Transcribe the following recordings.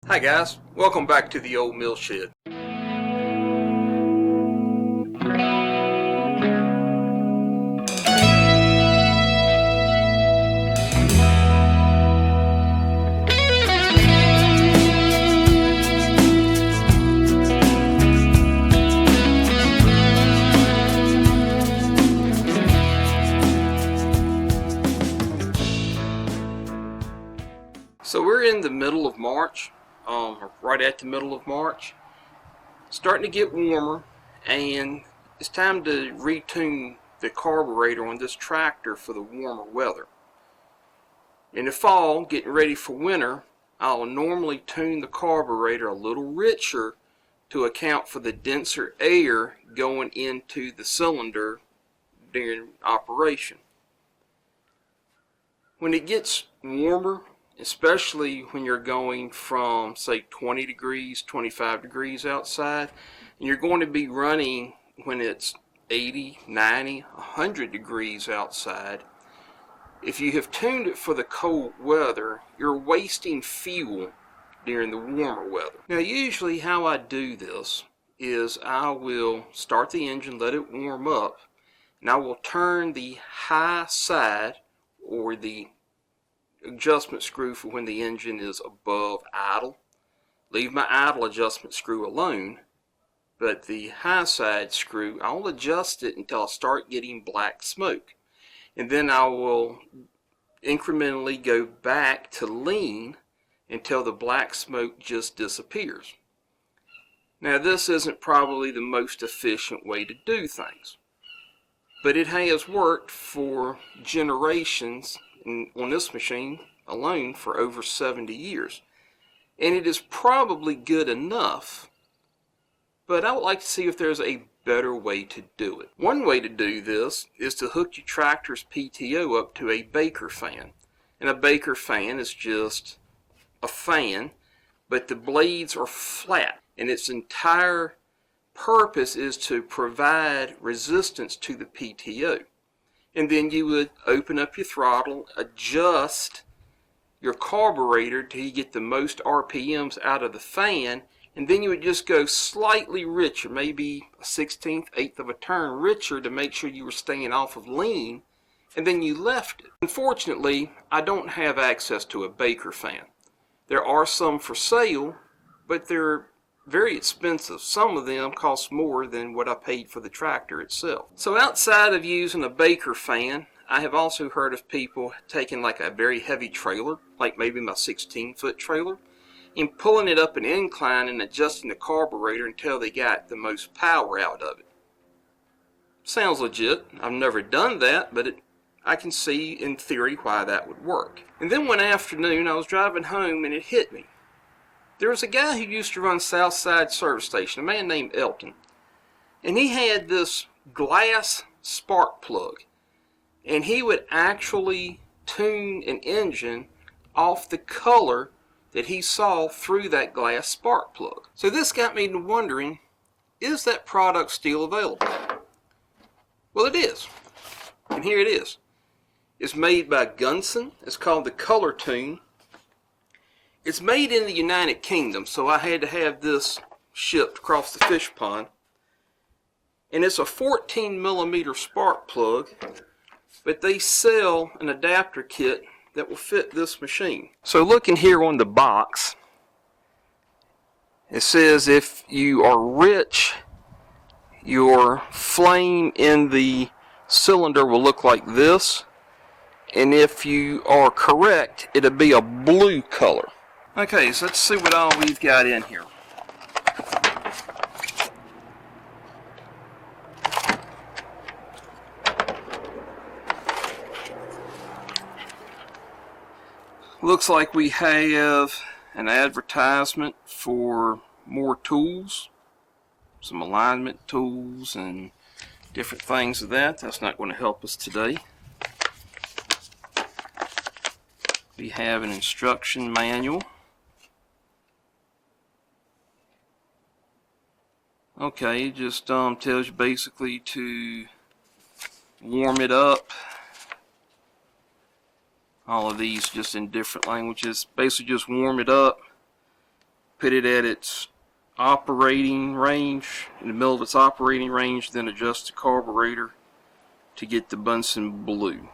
Hi guys, welcome back to the old mill shed. So we're in the middle of March, right at the middle of March. Starting to get warmer, and it's time to retune the carburetor on this tractor for the warmer weather. In the fall, getting ready for winter, I'll normally tune the carburetor a little richer to account for the denser air going into the cylinder during operation. When it gets warmer, especially when you're going from say 20 degrees, 25 degrees outside, and you're going to be running when it's 80, 90, 100 degrees outside, if you have tuned it for the cold weather, you're wasting fuel during the warmer weather. Now usually how I do this is I will start the engine, let it warm up, and I will turn the high side or the adjustment screw for when the engine is above idle. Leave my idle adjustment screw alone, but the high side screw, I'll adjust it until I start getting black smoke. And then I will incrementally go back to lean until the black smoke just disappears. Now this isn't probably the most efficient way to do things, but it has worked for generations on this machine alone for over 70 years. And it is probably good enough, but I would like to see if there's a better way to do it. One way to do this is to hook your tractor's PTO up to a Baker fan. And a Baker fan is just a fan, but the blades are flat, and its entire purpose is to provide resistance to the PTO. And then you would open up your throttle, adjust your carburetor till you get the most RPMs out of the fan, and then you would just go slightly richer, maybe a 1/16, eighth of a turn richer to make sure you were staying off of lean, and then you left it. Unfortunately, I don't have access to a Baker fan. There are some for sale, but they're very expensive. Some of them cost more than what I paid for the tractor itself. So outside of using a Baker fan, I have also heard of people taking like a very heavy trailer, like maybe my 16-foot trailer, and pulling it up an incline and adjusting the carburetor until they got the most power out of it. Sounds legit. I've never done that, but I can see in theory why that would work. And then one afternoon I was driving home and it hit me. There was a guy who used to run Southside Service Station, a man named Elton, and he had this glass spark plug, and he would actually tune an engine off the color that he saw through that glass spark plug. So this got me to wondering, is that product still available? Well, it is, and here it is. It's made by Gunson. It's called the Colortune. It's made in the United Kingdom, so I had to have this shipped across the fish pond. And it's a 14mm spark plug, but they sell an adapter kit that will fit this machine. So looking here on the box, it says if you are rich, your flame in the cylinder will look like this, and if you are correct, it'll be a blue color. Okay, so let's see what all we've got in here. Looks like we have an advertisement for more tools, some alignment tools and different things of that. That's not going to help us today. We have an instruction manual. Okay, it just tells you basically to warm it up. All of these just in different languages. Basically just warm it up put it at its operating range, in the middle of its operating range, then adjust the carburetor to get the Bunsen blue.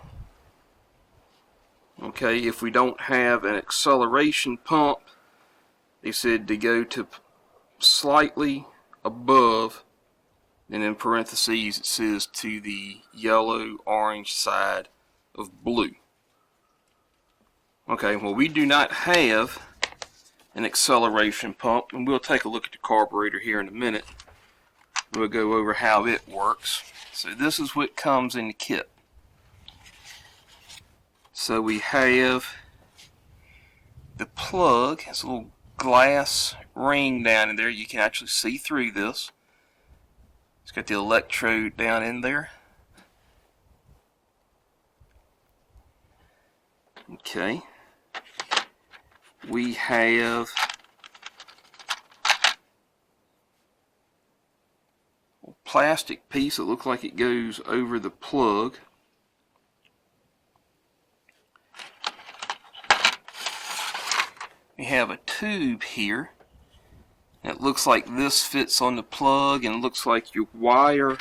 Okay, if we don't have an acceleration pump, they said to go to slightly above, and in parentheses it says to the yellow orange side of blue. Okay, well, we do not have an acceleration pump, and we'll take a look at the carburetor here in a minute. We'll go over how it works. So this is what comes in the kit. So we have the plug. It's a little glass ring down in there. You can actually see through this. It's got the electrode down in there. Okay. We have a plastic piece that looks like it goes over the plug. We have a tube here. It looks like this fits on the plug, and it looks like your wire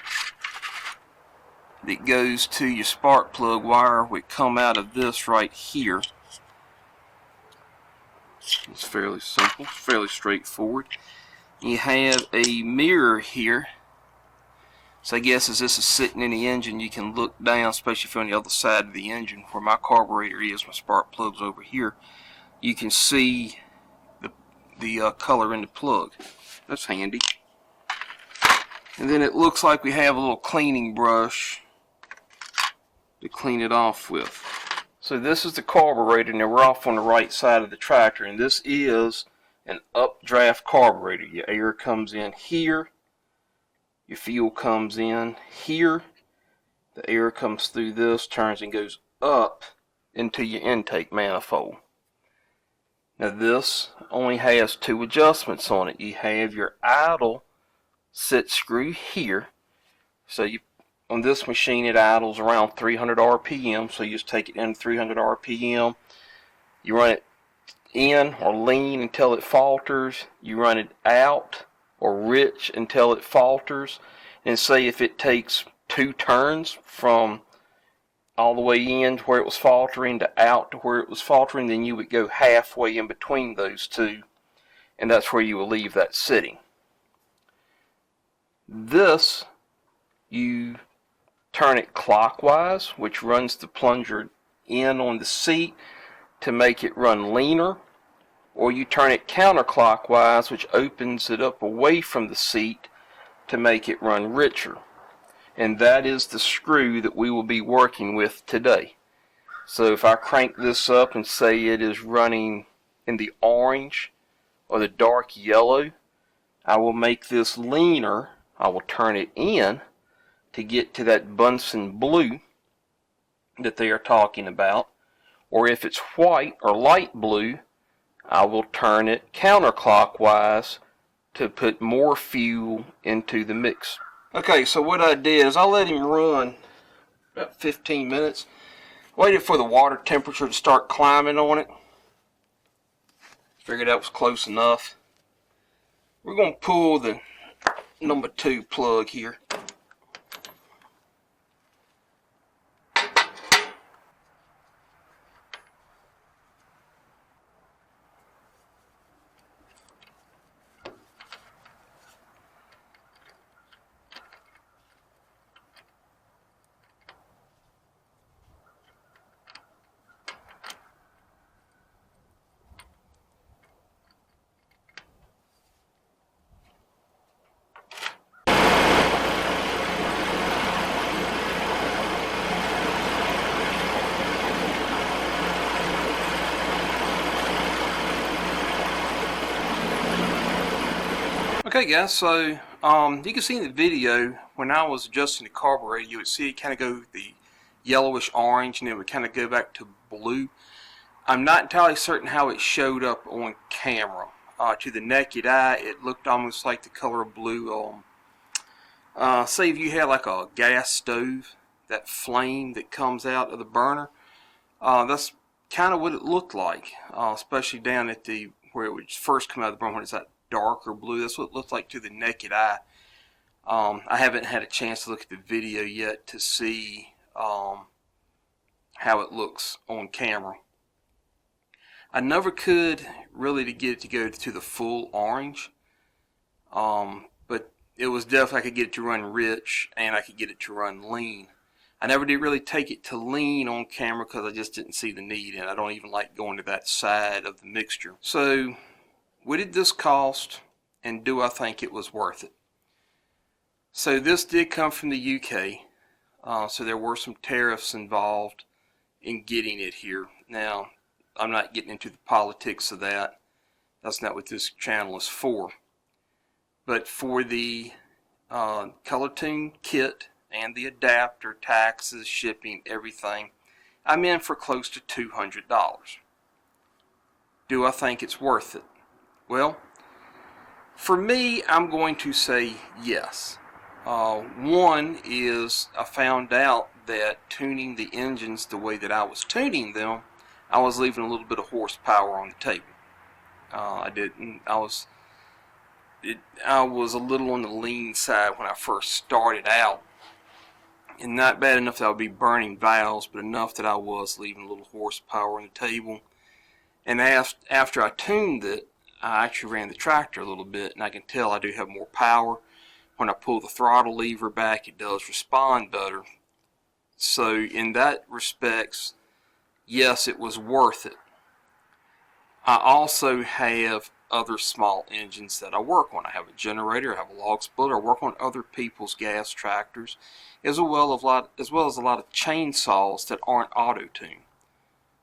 that goes to your spark plug wire would come out of this right here. It's fairly simple, fairly straightforward. You have a mirror here. So I guess as this is sitting in the engine, you can look down, especially if you're on the other side of the engine, where my carburetor is, my spark plug's over here. You can see the color in the plug. That's handy. And then it looks like we have a little cleaning brush to clean it off with. So this is the carburetor. Now we're off on the right side of the tractor, and this is an updraft carburetor. Your air comes in here, your fuel comes in here, the air comes through this, turns and goes up into your intake manifold. Now this only has two adjustments on it. You have your idle set screw here. So you, on this machine, it idles around 300 RPM, so you just take it in 300 RPM. You run it in or lean until it falters. You run it out or rich until it falters. And say if it takes 2 turns from all the way in to where it was faltering to out to where it was faltering, then you would go halfway in between those two, and that's where you will leave that sitting. This, you turn it clockwise, which runs the plunger in on the seat to make it run leaner, or you turn it counterclockwise, which opens it up away from the seat to make it run richer. And that is the screw that we will be working with today. So if I crank this up and say it is running in the orange or the dark yellow, I will make this leaner. I will turn it in to get to that Bunsen blue that they are talking about. Or if it's white or light blue, I will turn it counterclockwise to put more fuel into the mix. Okay, so what I did is I let him run about 15 minutes. Waited for the water temperature to start climbing on it. Figured that was close enough. We're going to pull the number 2 plug here. Okay guys, so you can see in the video when I was adjusting the carburetor, you would see it kind of go the yellowish orange and it would kind of go back to blue. I'm not entirely certain how it showed up on camera. To the naked eye, it looked almost like the color of blue. Say if you had like a gas stove, that flame that comes out of the burner, that's kind of what it looked like, especially down at the where it would first come out of the burn when it's that darker blue. That's what it looks like to the naked eye. I haven't had a chance to look at the video yet to see how it looks on camera. I never could really to get it to go to the full orange, but it was definitely I could get it to run rich and I could get it to run lean. I never did really take it to lean on camera because I just didn't see the need, and I don't even like going to that side of the mixture. So what did this cost, and do I think it was worth it? So this did come from the UK, so there were some tariffs involved in getting it here. Now, I'm not getting into the politics of that. That's not what this channel is for. But for the Colortune kit and the adapter, taxes, shipping, everything, I'm in for close to $200. Do I think it's worth it? Well, for me, I'm going to say yes. One is I found out that tuning the engines the way that I was tuning them, I was leaving a little bit of horsepower on the table. I was a little on the lean side when I first started out, and not bad enough that I would be burning valves, but enough that I was leaving a little horsepower on the table. And after I tuned it, I actually ran the tractor a little bit, and I can tell I do have more power. When I pull the throttle lever back, it does respond better. So in that respects, yes, it was worth it. I also have other small engines that I work on. I have a generator, I have a log splitter, I work on other people's gas tractors, as well as a lot of chainsaws that aren't auto-tuned.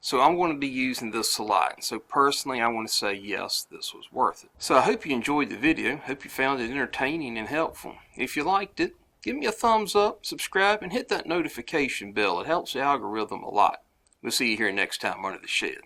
So I'm going to be using this a lot. And so personally, I want to say yes, this was worth it. So I hope you enjoyed the video. Hope you found it entertaining and helpful. If you liked it, give me a thumbs up, subscribe, and hit that notification bell. It helps the algorithm a lot. We'll see you here next time under the shed.